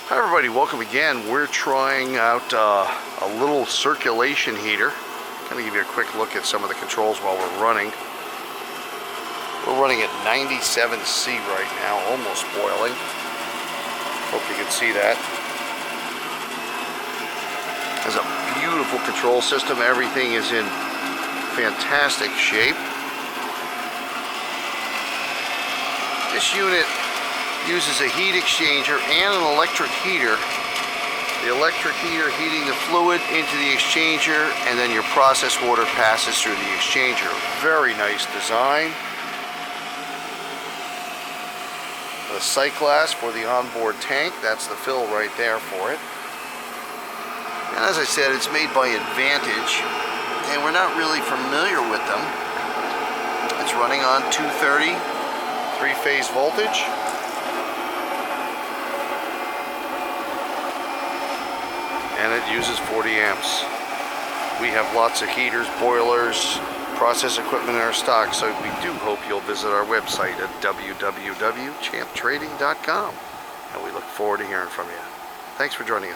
Hi everybody, welcome again. We're trying out a little circulation heater. I'm going to give you a quick look at some of the controls while we're running. We're running at 97C right now, almost boiling. Hope you can see that. It's a beautiful control system. Everything is in fantastic shape. This unit uses a heat exchanger and an electric heater. The electric heater heating the fluid into the exchanger, and then your process water passes through the exchanger. Very nice design. The sight glass for the onboard tank, that's the fill right there for it. And as I said, it's made by Advantage, and we're not really familiar with them. It's running on 230 three-phase voltage. And it uses 40 amps. We have lots of heaters, boilers, process equipment in our stock, so we do hope you'll visit our website at www.champtrading.com, and we look forward to hearing from you. Thanks for joining us.